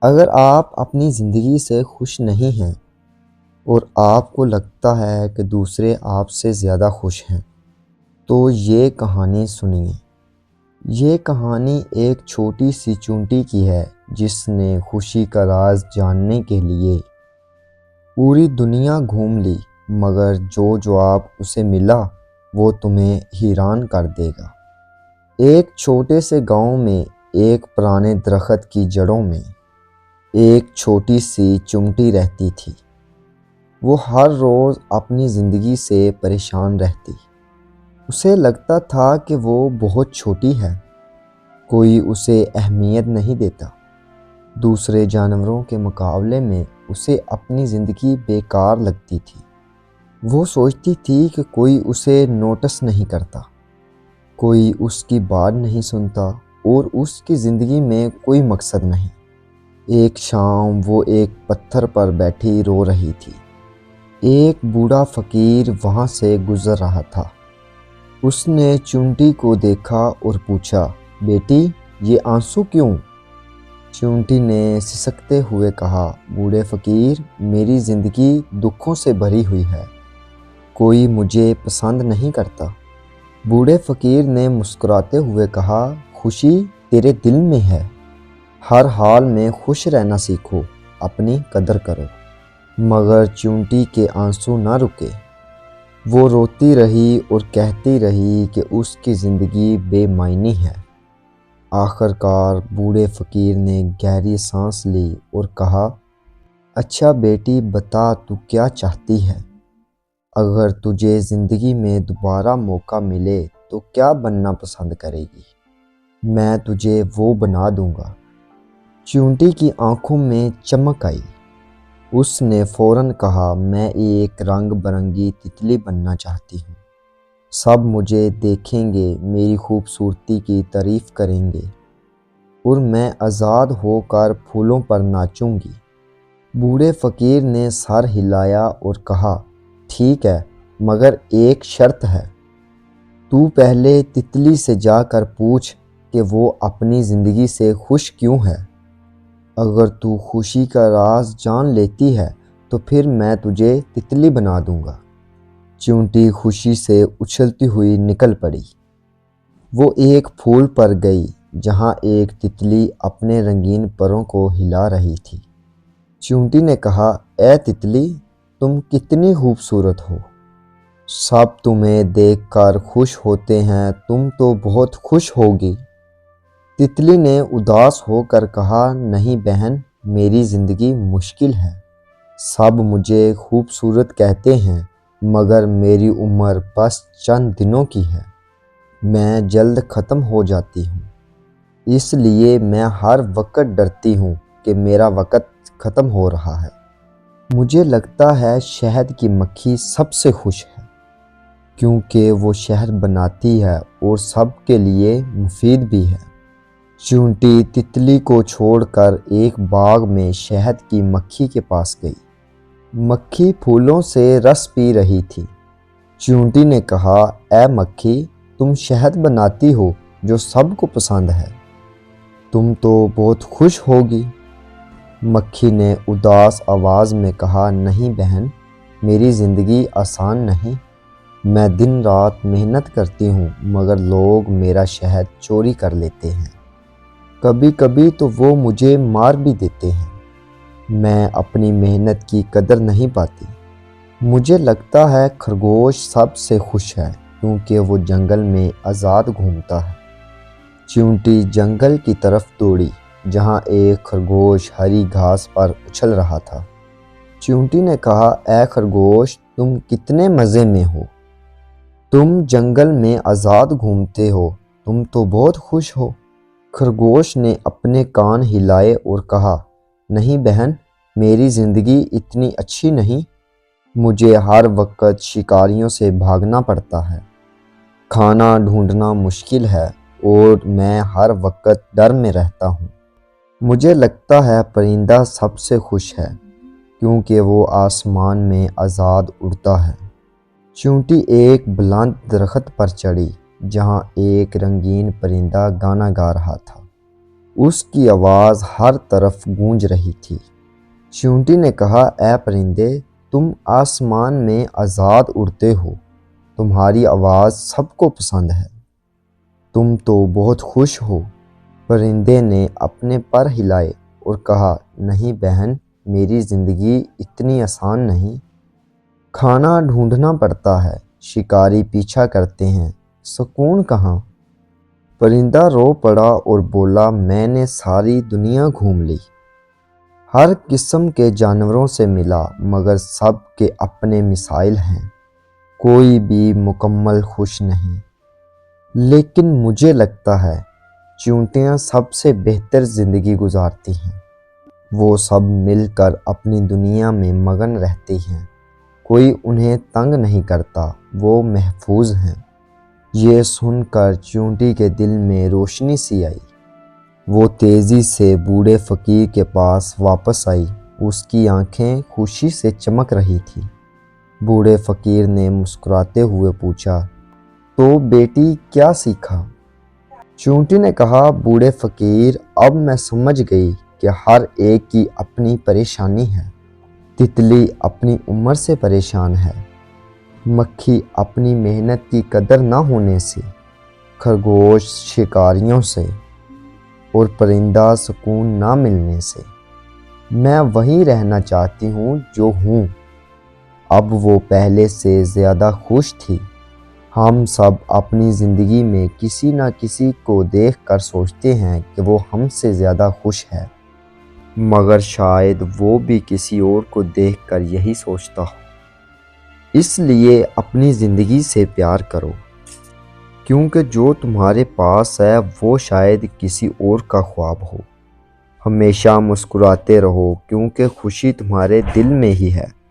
اگر آپ اپنی زندگی سے خوش نہیں ہیں اور آپ کو لگتا ہے کہ دوسرے آپ سے زیادہ خوش ہیں تو یہ کہانی سنیے۔ یہ کہانی ایک چھوٹی سی چونٹی کی ہے جس نے خوشی کا راز جاننے کے لیے پوری دنیا گھوم لی، مگر جو جواب اسے ملا وہ تمہیں حیران کر دے گا۔ ایک چھوٹے سے گاؤں میں ایک پرانے درخت کی جڑوں میں ایک چھوٹی سی چمٹی رہتی تھی۔ وہ ہر روز اپنی زندگی سے پریشان رہتی۔ اسے لگتا تھا کہ وہ بہت چھوٹی ہے، کوئی اسے اہمیت نہیں دیتا۔ دوسرے جانوروں کے مقابلے میں اسے اپنی زندگی بیکار لگتی تھی۔ وہ سوچتی تھی کہ کوئی اسے نوٹس نہیں کرتا، کوئی اس کی بات نہیں سنتا اور اس کی زندگی میں کوئی مقصد نہیں۔ ایک شام وہ ایک پتھر پر بیٹھی رو رہی تھی۔ ایک بوڑھا فقیر وہاں سے گزر رہا تھا۔ اس نے چونٹی کو دیکھا اور پوچھا، بیٹی یہ آنسو کیوں؟ چونٹی نے سسکتے ہوئے کہا، بوڑھے فقیر میری زندگی دکھوں سے بھری ہوئی ہے، کوئی مجھے پسند نہیں کرتا۔ بوڑھے فقیر نے مسکراتے ہوئے کہا، خوشی تیرے دل میں ہے، ہر حال میں خوش رہنا سیکھو، اپنی قدر کرو۔ مگر چونٹی کے آنسو نہ رکے۔ وہ روتی رہی اور کہتی رہی کہ اس کی زندگی بے معنی ہے۔ آخر کار بوڑھے فقیر نے گہری سانس لی اور کہا، اچھا بیٹی بتا تو کیا چاہتی ہے؟ اگر تجھے زندگی میں دوبارہ موقع ملے تو کیا بننا پسند کرے گی؟ میں تجھے وہ بنا دوں گا۔ چونٹی کی آنکھوں میں چمک آئی۔ اس نے فوراً کہا، میں ایک رنگ برنگی تتلی بننا چاہتی ہوں۔ سب مجھے دیکھیں گے، میری خوبصورتی کی تعریف کریں گے اور میں آزاد ہو کر پھولوں پر ناچوں گی۔ بوڑھے فقیر نے سر ہلایا اور کہا، ٹھیک ہے، مگر ایک شرط ہے۔ تو پہلے تتلی سے جا کر پوچھ کہ وہ اپنی زندگی سے خوش کیوں ہے۔ اگر تو خوشی کا راز جان لیتی ہے تو پھر میں تجھے تتلی بنا دوں گا۔ چونٹی خوشی سے اچھلتی ہوئی نکل پڑی۔ وہ ایک پھول پر گئی جہاں ایک تتلی اپنے رنگین پروں کو ہلا رہی تھی۔ چونٹی نے کہا، اے تتلی تم کتنی خوبصورت ہو، سب تمہیں دیکھ کر خوش ہوتے ہیں، تم تو بہت خوش ہوگی۔ تتلی نے اداس ہو کر کہا، نہیں بہن، میری زندگی مشکل ہے، سب مجھے خوبصورت کہتے ہیں مگر میری عمر بس چند دنوں کی ہے، میں جلد ختم ہو جاتی ہوں، اس لیے میں ہر وقت ڈرتی ہوں کہ میرا وقت ختم ہو رہا ہے۔ مجھے لگتا ہے شہد کی مکھی سب سے خوش ہے کیونکہ وہ شہد بناتی ہے اور سب کے لیے مفید بھی ہے۔ چونٹی تتلی کو چھوڑ کر ایک باغ میں شہد کی مکھی کے پاس گئی۔ مکھی پھولوں سے رس پی رہی تھی۔ چونٹی نے کہا، اے مکھی تم شہد بناتی ہو جو سب کو پسند ہے، تم تو بہت خوش ہوگی۔ مکھی نے اداس آواز میں کہا، نہیں بہن، میری زندگی آسان نہیں، میں دن رات محنت کرتی ہوں مگر لوگ میرا شہد چوری کر لیتے ہیں، کبھی کبھی تو وہ مجھے مار بھی دیتے ہیں، میں اپنی محنت کی قدر نہیں پاتی۔ مجھے لگتا ہے خرگوش سب سے خوش ہے کیونکہ وہ جنگل میں آزاد گھومتا ہے۔ چونٹی جنگل کی طرف دوڑی جہاں ایک خرگوش ہری گھاس پر اچھل رہا تھا۔ چونٹی نے کہا، اے خرگوش تم کتنے مزے میں ہو، تم جنگل میں آزاد گھومتے ہو، تم تو بہت خوش ہو۔ خرگوش نے اپنے کان ہلائے اور کہا، نہیں بہن، میری زندگی اتنی اچھی نہیں، مجھے ہر وقت شکاریوں سے بھاگنا پڑتا ہے، کھانا ڈھونڈنا مشکل ہے اور میں ہر وقت ڈر میں رہتا ہوں۔ مجھے لگتا ہے پرندہ سب سے خوش ہے کیونکہ وہ آسمان میں آزاد اڑتا ہے۔ چونٹی ایک بلند درخت پر چڑھی جہاں ایک رنگین پرندہ گانا گا رہا تھا۔ اس کی آواز ہر طرف گونج رہی تھی۔ چیونٹی نے کہا، اے پرندے، تم آسمان میں آزاد اڑتے ہو، تمہاری آواز سب کو پسند ہے، تم تو بہت خوش ہو۔ پرندے نے اپنے پر ہلائے اور کہا، نہیں بہن، میری زندگی اتنی آسان نہیں، کھانا ڈھونڈنا پڑتا ہے، شکاری پیچھا کرتے ہیں، سکون کہاں؟ پرندہ رو پڑا اور بولا، میں نے ساری دنیا گھوم لی، ہر قسم کے جانوروں سے ملا، مگر سب کے اپنے مسائل ہیں، کوئی بھی مکمل خوش نہیں۔ لیکن مجھے لگتا ہے چیونٹیاں سب سے بہتر زندگی گزارتی ہیں، وہ سب مل کر اپنی دنیا میں مگن رہتی ہیں، کوئی انہیں تنگ نہیں کرتا، وہ محفوظ ہیں۔ یہ سن کر چیونٹی کے دل میں روشنی سی آئی، وہ تیزی سے بوڑھے فقیر کے پاس واپس آئی، اس کی آنکھیں خوشی سے چمک رہی تھیں۔ بوڑھے فقیر نے مسکراتے ہوئے پوچھا، تو بیٹی کیا سیکھا؟ چیونٹی نے کہا، بوڑھے فقیر، اب میں سمجھ گئی کہ ہر ایک کی اپنی پریشانی ہے۔ تتلی اپنی عمر سے پریشان ہے، مکھی اپنی محنت کی قدر نہ ہونے سے، خرگوش شکاریوں سے، اور پرندہ سکون نہ ملنے سے۔ میں وہیں رہنا چاہتی ہوں جو ہوں۔ اب وہ پہلے سے زیادہ خوش تھی۔ ہم سب اپنی زندگی میں کسی نہ کسی کو دیکھ کر سوچتے ہیں کہ وہ ہم سے زیادہ خوش ہے، مگر شاید وہ بھی کسی اور کو دیکھ کر یہی سوچتا ہو۔ اس لیے اپنی زندگی سے پیار کرو، کیونکہ جو تمہارے پاس ہے وہ شاید کسی اور کا خواب ہو۔ ہمیشہ مسکراتے رہو، کیونکہ خوشی تمہارے دل میں ہی ہے۔